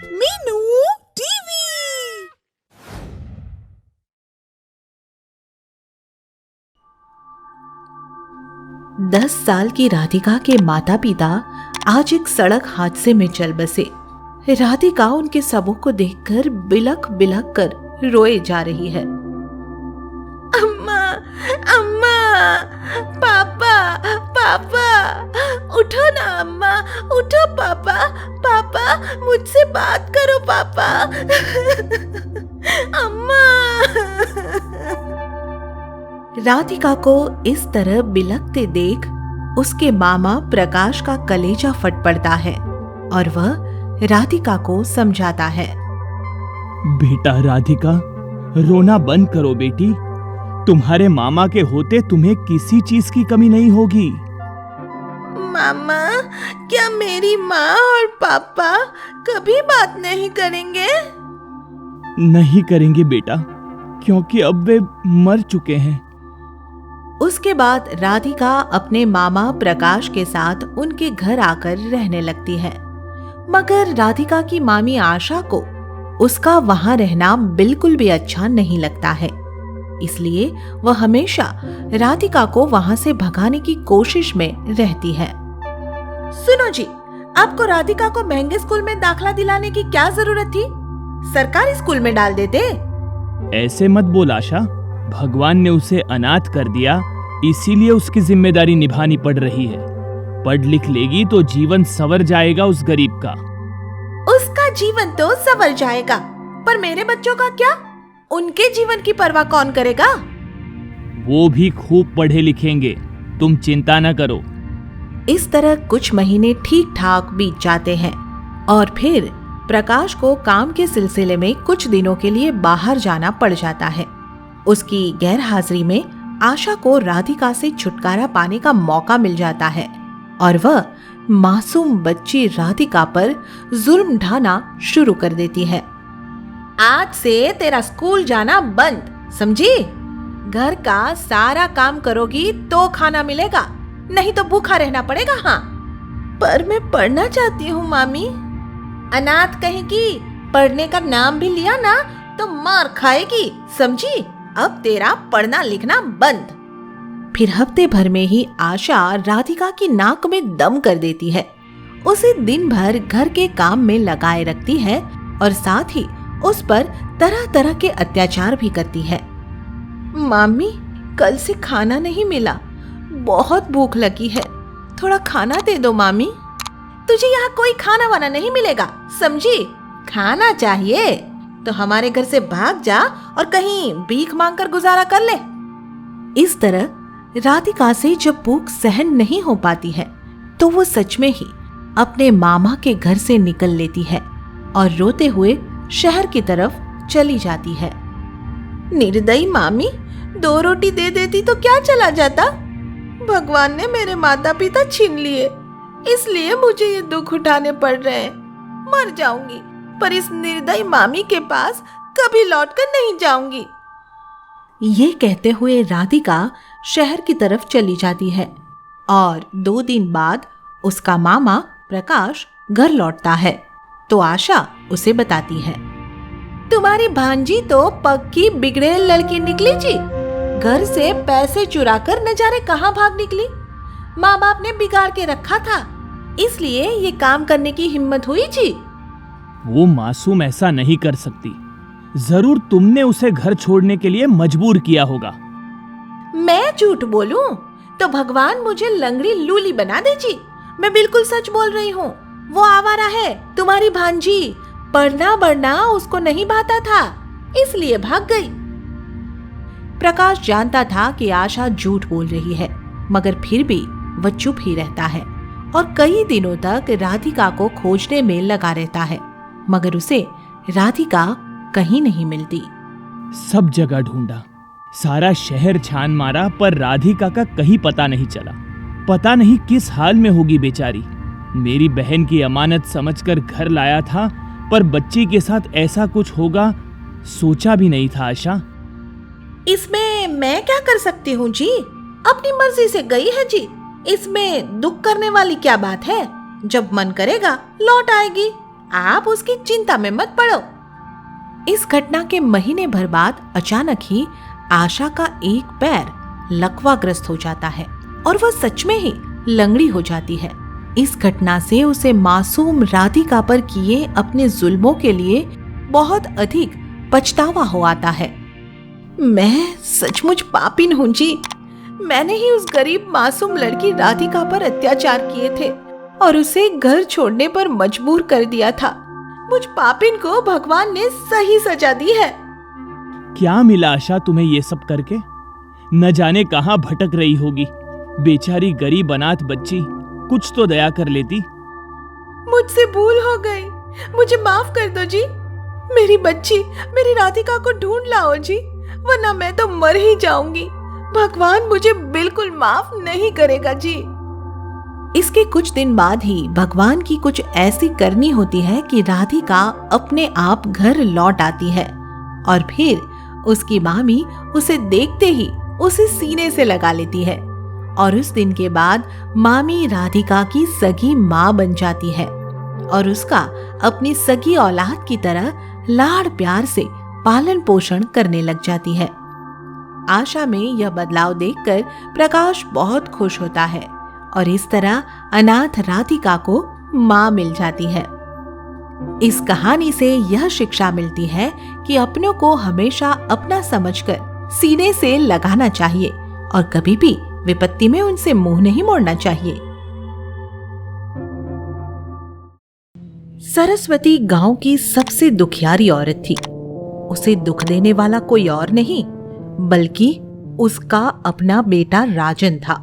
Meenu TV. 10 साल की राधिका के माता पिता आज एक सड़क हादसे में चल बसे। राधिका उनके सबों को देखकर बिलख बिलख कर रोए जा रही है। अम्मा, अम्मा, पापा, पापा, उठो ना अम्मा, उठो पापा, पापा, मुझसे बात करो पापा। अम्मा। राधिका को इस तरह बिलखते देख उसके मामा प्रकाश का कलेजा फट पड़ता है और वह राधिका को समझाता है। बेटा राधिका, रोना बंद करो बेटी। तुम्हारे मामा के होते तुम्हें किसी चीज की कमी नहीं होगी। मामा, क्या मेरी माँ और पापा कभी बात नहीं करेंगे? नहीं करेंगे बेटा, क्योंकि अब वे मर चुके हैं। उसके बाद राधिका अपने मामा प्रकाश के साथ उनके घर आकर रहने लगती है। मगर राधिका की मामी आशा को उसका वहां रहना बिल्कुल भी अच्छा नहीं लगता है, इसलिए वह हमेशा राधिका को वहां से भगाने की कोशिश में रहती है। सुनो जी, आपको राधिका को महंगे स्कूल में दाखला दिलाने की क्या जरूरत थी? सरकारी स्कूल में डाल देते। ऐसे मत बोल आशा, भगवान ने उसे अनाथ कर दिया, इसीलिए उसकी जिम्मेदारी निभानी पड़ रही है। पढ़ लिख लेगी तो जीवन संवर जाएगा उस गरीब का। उसका जीवन तो संवर जाएगा, पर मेरे बच्चों का क्या? उनके जीवन की परवाह कौन करेगा? वो भी खूब पढ़े लिखेंगे, तुम चिंता न करो। इस तरह कुछ महीने ठीक ठाक बीत जाते हैं और फिर प्रकाश को काम के सिलसिले में कुछ दिनों के लिए बाहर जाना पड़ जाता है। उसकी गैरहाजिरी में आशा को राधिका से छुटकारा पाने का मौका मिल जाता है और वह मासूम बच्ची राधिका पर जुल्म ढाना शुरू कर देती है। आज से तेरा स्कूल जाना बंद, समझी? घर का सारा काम करोगी तो खाना मिलेगा, नहीं तो भूखा रहना पड़ेगा। हाँ, पर मैं पढ़ना चाहती हूँ मामी। अनाथ कहेगी, पढ़ने का नाम भी लिया ना तो मार खाएगी, समझी? अब तेरा पढ़ना लिखना बंद। फिर हफ्ते भर में ही आशा राधिका की नाक में दम कर देती है, उसे दिन भर घर के काम में लगाए रखती है और साथ ही उस पर तरह तरह के अत्याचार भी करती है। मामी, कल से खाना नहीं मिला, बहुत भूख लगी है, थोड़ा खाना दे दो मामी। तुझे यहाँ कोई खाना वाना नहीं मिलेगा, समझी? खाना चाहिए तो हमारे घर से भाग जा और कहीं भीख मांगकर गुजारा कर ले। इस तरह राधिका से जब भूख सहन नहीं हो पाती है तो वो सच में ही अपने मामा के घर से निकल लेती है और रोते हुए शहर की तरफ चली जाती है। निर्दयी मामी, 2 रोटी दे देती तो क्या चला जाता? भगवान ने मेरे माता पिता छीन लिए, इसलिए मुझे ये दुख उठाने पड़ रहे हैं। मर जाऊंगी, पर इस निर्दयी मामी के पास कभी लौटकर नहीं जाऊंगी। ये कहते हुए राधिका शहर की तरफ चली जाती है और 2 दिन बाद उसका मामा प्रकाश घर लौटता है तो आशा उसे बताती है, तुम्हारी भांजी तो पक्की बिगड़ेल लड़की निकली जी। घर से पैसे चुरा कर न जाने कहाँ भाग निकली। माँ बाप ने बिगाड़ के रखा था, इसलिए ये काम करने की हिम्मत हुई जी। वो मासूम ऐसा नहीं कर सकती, जरूर तुमने उसे घर छोड़ने के लिए मजबूर किया होगा। मैं झूठ बोलूं तो भगवान मुझे लंगड़ी लूली बना दे जी। मैं बिल्कुल सच बोल रही हूँ। वो आवारा है, तुम्हारी भांजी। पढ़ना बढ़ना उसको नहीं भाता था, इसलिए भाग गई। प्रकाश जानता था कि आशा झूठ बोल रही है, मगर फिर भी वह चुप ही रहता है और कई दिनों तक राधिका को खोजने में लगा रहता है, मगर उसे राधिका कहीं नहीं मिलती। सब जगह ढूंढा, सारा शहर छान मारा, पर राधिका का कहीं पता नहीं चला। पता नहीं किस हाल में होगी बेचारी। मेरी बहन की अमानत समझकर घर लाया था, पर बच्ची के साथ ऐसा कुछ होगा सोचा भी नहीं था आशा। इसमें मैं क्या कर सकती हूँ जी? अपनी मर्जी से गई है जी, इसमें दुख करने वाली क्या बात है? जब मन करेगा लौट आएगी। आप उसकी चिंता में मत पड़ो। इस घटना के महीने भर बाद अचानक ही आशा का एक पैर लकवाग्रस्त हो जाता है और वह सच में ही लंगड़ी हो जाती है। इस घटना से उसे मासूम राधिका पर किए अपने जुल्मों के लिए बहुत अधिक पछतावा हो आता है। मैं सचमुच पापिन हूं जी। मैंने ही उस गरीब मासूम लड़की राधिका पर अत्याचार किए थे और उसे घर छोड़ने पर मजबूर कर दिया था। मुझ पापिन को भगवान ने सही सजा दी है। क्या मिला आशा तुम्हें ये सब करके? न जाने कहां भटक रही होगी। बेचारी गरीब अनाथ बच्ची, कुछ तो दया कर लेती। मुझसे भूल हो गई, मुझे माफ कर दो जी। मेरी बच्ची, मेरी राधिका को ढूंढ लाओ जी, वरना मैं तो मर ही जाऊंगी। भगवान मुझे बिल्कुल माफ नहीं करेगा जी। इसके कुछ दिन बाद ही भगवान की कुछ ऐसी करनी होती है कि राधिका अपने आप घर लौट आती है और फिर उसकी मामी उसे देखते ही उसे सीने से लगा लेती है और उस दिन के बाद मामी राधिका की सगी माँ बन जाती है और उसका अपनी सगी औलाद की तरह लाड़ प्यार से पालन पोषण करने लग जाती है। आशा में यह बदलाव देखकर प्रकाश बहुत खुश होता है और इस तरह अनाथ राधिका को माँ मिल जाती है। इस कहानी से यह शिक्षा मिलती है कि अपनों को हमेशा अपना समझकर सीने से लगाना चाहिए और कभी भी विपत्ति में उनसे मुंह नहीं मोड़ना चाहिए। सरस्वती गांव की सबसे दुखियारी औरत थी। उसे दुख देने वाला कोई और नहीं बल्कि उसका अपना बेटा राजन था।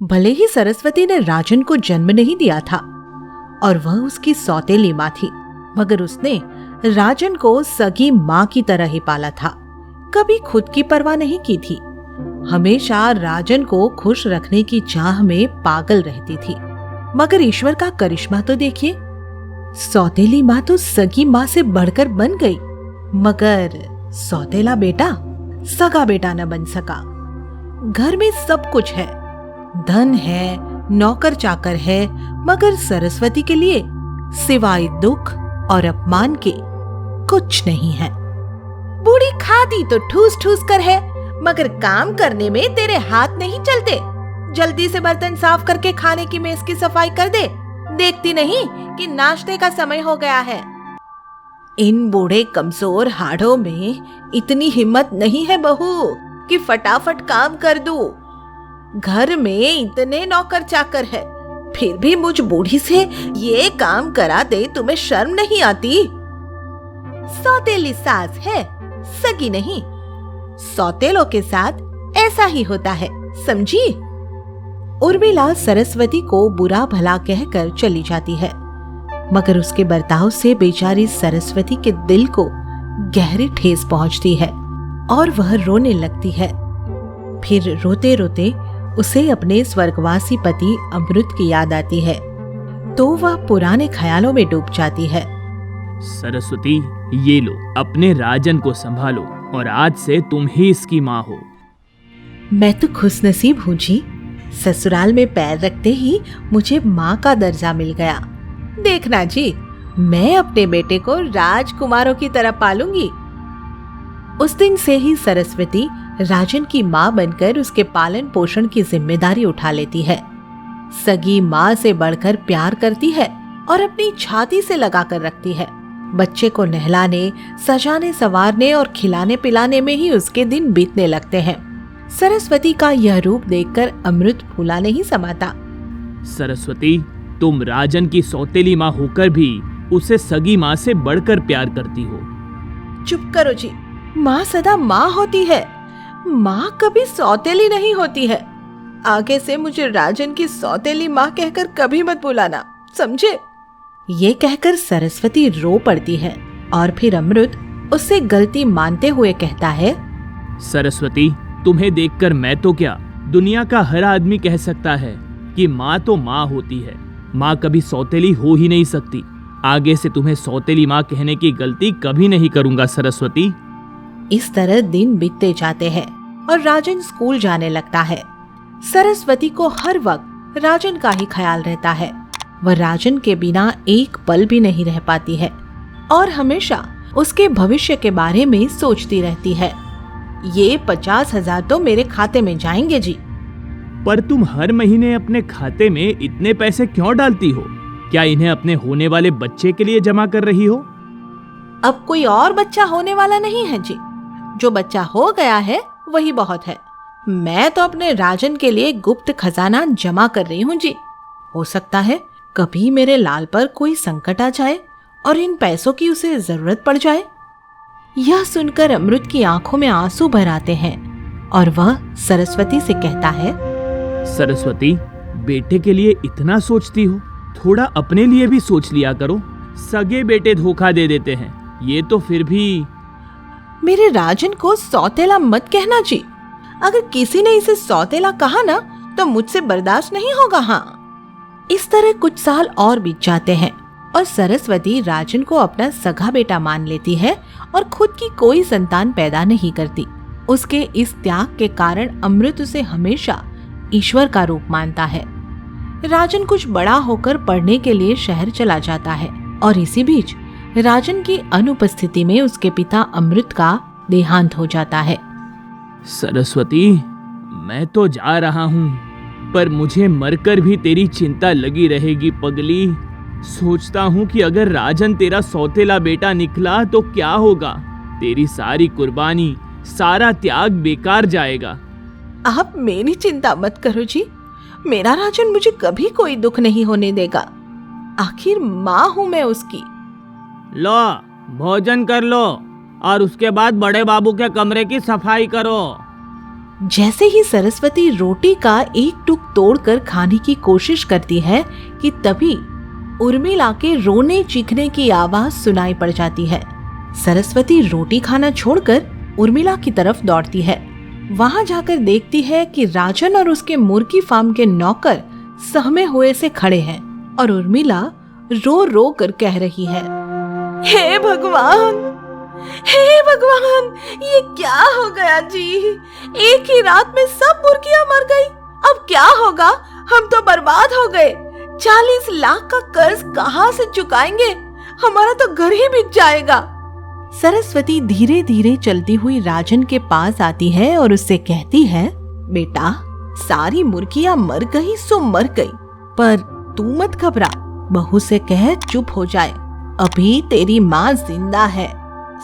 भले ही सरस्वती ने राजन को जन्म नहीं दिया था और वह उसकी सौतेली माँ थी, मगर उसने राजन को सगी माँ की तरह ही पाला था। कभी खुद की परवाह नहीं की थी। हमेशा राजन को खुश रखने की चाह में पागल रहती थी। मगर ईश्वर का करिश्मा तो देखिए, सौतेली माँ तो सगी माँ से बढ़कर बन गई, मगर सौतेला बेटा सगा बेटा न बन सका। घर में सब कुछ है, धन है, नौकर चाकर है, मगर सरस्वती के लिए सिवाय दुख और अपमान के कुछ नहीं है। बूढ़ी खाती तो ठूस ठूस कर है, मगर काम करने में तेरे हाथ नहीं चलते। जल्दी से बर्तन साफ करके खाने की मेज की सफाई कर दे। देखती नहीं कि नाश्ते का समय हो गया है। इन बूढ़े कमजोर हाड़ों में इतनी हिम्मत नहीं है बहू कि फटाफट काम कर दूं। घर में इतने नौकर चाकर है, फिर भी मुझ बूढ़ी से ये काम करा दे, तुम्हें शर्म नहीं आती? सौतेली सास है, सगी नहीं। सौतेलों के साथ ऐसा ही होता है, समझी? उर्मिला सरस्वती को बुरा भला कहकर चली जाती है, मगर उसके बर्ताव से बेचारी सरस्वती के दिल को गहरी ठेस पहुंचती है और वह रोने लगती है। फिर रोते रोते उसे अपने स्वर्गवासी पति अमृत की याद आती है, तो वह पुराने ख्यालों में डूब जाती है। सरस्वती, ये लो, अपने राजन को संभालो और आज से तुम ही इसकी माँ हो। मैं तो खुशनसीब हूँ जी, ससुराल में पैर रखते ही मुझे माँ का दर्जा मिल गया। देखना जी, मैं अपने बेटे को राजकुमारों की तरह पालूंगी। उस दिन से ही सरस्वती राजन की माँ बनकर उसके पालन पोषण की जिम्मेदारी उठा लेती है। सगी माँ से बढ़कर प्यार करती है और अपनी छाती से लगा कर रखती है। बच्चे को नहलाने, सजाने संवारने और खिलाने पिलाने में ही उसके दिन बीतने लगते हैं। सरस्वती का यह रूप देखकर अमृत फूला नहीं समाता। सरस्वती, तुम राजन की सौतेली माँ होकर भी उसे सगी माँ से बढ़कर प्यार करती हो। चुप करो जी, माँ सदा माँ होती है, माँ कभी सौतेली नहीं होती है। आगे से मुझे राजन की सौतेली माँ कहकर कभी मत बुलाना, समझे? ये कहकर सरस्वती रो पड़ती है और फिर अमृत उससे गलती मानते हुए कहता है, सरस्वती, तुम्हें देखकर मैं तो क्या, दुनिया का हर आदमी कह सकता है कि माँ तो माँ होती है, माँ कभी सौतेली हो ही नहीं सकती। आगे से तुम्हें सौतेली माँ कहने की गलती कभी नहीं करूंगा सरस्वती। इस तरह दिन बीतते जाते हैं और राजन स्कूल जाने लगता है। सरस्वती को हर वक्त राजन का ही ख्याल रहता है। वह राजन के बिना एक पल भी नहीं रह पाती है और हमेशा उसके भविष्य के बारे में सोचती रहती है। ये 50,000 तो मेरे खाते में जाएंगे जी। पर तुम हर महीने अपने खाते में इतने पैसे क्यों डालती हो? क्या इन्हें अपने होने वाले बच्चे के लिए जमा कर रही हो? अब कोई और बच्चा होने वाला नहीं है जी। जो बच्चा हो गया है वही बहुत है। मैं तो अपने राजन के लिए गुप्त खजाना जमा कर रही हूँ जी। हो सकता है कभी मेरे लाल पर कोई संकट आ जाए और इन पैसों की उसे जरूरत पड़ जाए। यह सुनकर अमृत की आंखों में आंसू भर आते हैं और वह सरस्वती से कहता है, सरस्वती, बेटे के लिए इतना सोचती हो, थोड़ा अपने लिए भी सोच लिया करो। सगे बेटे धोखा दे देते हैं, ये तो फिर भी। मेरे राजन को सौतेला मत कहना जी। अगर किसी ने इसे सौतेला कहा ना तो मुझसे बर्दाश्त नहीं होगा। हाँ, इस तरह कुछ साल और बीत जाते हैं और सरस्वती राजन को अपना सगा बेटा मान लेती है और खुद की कोई संतान पैदा नहीं करती। उसके इस त्याग के कारण अमृत उसे हमेशा ईश्वर का रूप मानता है। राजन कुछ बड़ा होकर पढ़ने के लिए शहर चला जाता है और इसी बीच राजन की अनुपस्थिति में उसके पिता अमृत का देहांत हो जाता है। सरस्वती, मैं तो जा रहा हूँ, पर मुझे मरकर भी तेरी चिंता लगी रहेगी पगली। सोचता हूँ कि अगर राजन तेरा सौतेला बेटा निकला तो क्या होगा। तेरी सारी कुर्बानी, सारा त्याग बेकार जाएगा। आप मेरी चिंता मत करो जी। मेरा राजन मुझे कभी कोई दुख नहीं होने देगा। आखिर माँ हूँ मैं उसकी। लो, भोजन कर लो और उसके बाद बड़े बाबू के कमरे की सफाई करो। जैसे ही सरस्वती रोटी का एक टुक तोड़कर खाने की कोशिश करती है कि तभी उर्मिला के रोने चीखने की आवाज सुनाई पड़ जाती है। सरस्वती रोटी खाना छोड़कर उर्मिला की तरफ दौड़ती है। वहां जाकर देखती है कि राजन और उसके मुर्गी फार्म के नौकर सहमे हुए से खड़े हैं और उर्मिला रो रो कर कह रही है, हे भगवान, हे भगवान, ये क्या हो गया जी। एक ही रात में सब मुर्गियां मर गई। अब क्या होगा? हम तो बर्बाद हो गए। 40 लाख का कर्ज कहाँ से चुकाएंगे? हमारा तो घर ही बिक जाएगा। सरस्वती धीरे धीरे चलती हुई राजन के पास आती है और उससे कहती है, बेटा, सारी मुर्गियां मर गई सो मर गई, पर तू मत घबरा। बहू से कह चुप हो जाए। अभी तेरी माँ जिंदा है,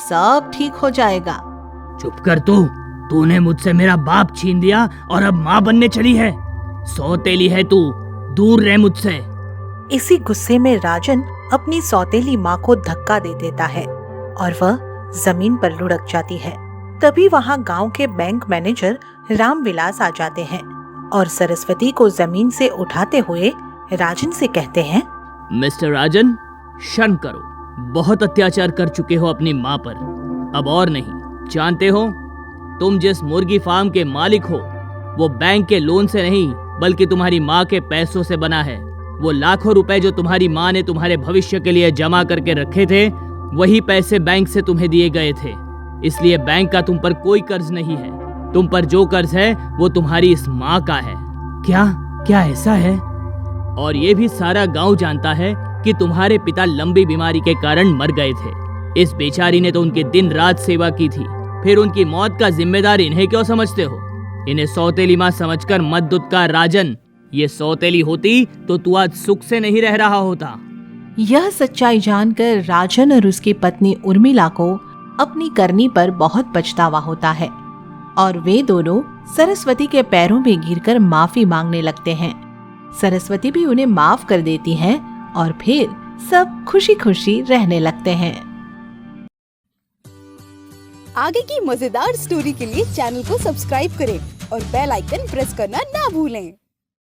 सब ठीक हो जाएगा। चुप कर तूने मुझसे मेरा बाप छीन दिया और अब माँ बनने चली है। सौतेली है तू, दूर रह मुझसे। इसी गुस्से में राजन अपनी सौतेली माँ को धक्का दे देता है और वह जमीन पर लुढ़क जाती है। तभी वहाँ गांव के बैंक मैनेजर रामविलास आ जाते हैं और सरस्वती को जमीन से उठाते हुए राजन से कहते हैं, मिस्टर राजन, शर्म करो। बहुत अत्याचार कर चुके हो अपनी माँ पर, अब और नहीं। जानते हो, तुम जिस मुर्गी फार्म के मालिक हो वो बैंक के लोन से नहीं बल्कि तुम्हारी माँ के पैसों से बना है। वो लाखों रुपए जो तुम्हारी माँ ने तुम्हारे भविष्य के लिए जमा करके रखे थे, वही पैसे बैंक से तुम्हें दिए गए थे। इसलिए बैंक का तुम पर कोई कर्ज नहीं है। तुम पर जो कर्ज है वो तुम्हारी इस माँ का है। क्या ऐसा है? और ये भी सारा गांव जानता है कि तुम्हारे पिता लंबी बीमारी के कारण मर गए थे। इस बेचारी ने तो उनकी दिन रात सेवा की थी, फिर उनकी मौत का जिम्मेदार इन्हें क्यों समझते हो? इन्हें सौतेली माँ समझकर मत दुत्कार राजन। ये सौतेली होती तो तू आज सुख से नहीं रह रहा होता। यह सच्चाई जानकर राजन और उसकी पत्नी उर्मिला को अपनी करनी पर बहुत पछतावा होता है और वे दोनों सरस्वती के पैरों में गिरकर माफी मांगने लगते हैं। सरस्वती भी उन्हें माफ कर देती है और फिर सब खुशी खुशी रहने लगते हैं। आगे की मजेदार स्टोरी के लिए चैनल को सब्सक्राइब करें और बेल आइकन प्रेस करना ना भूलें।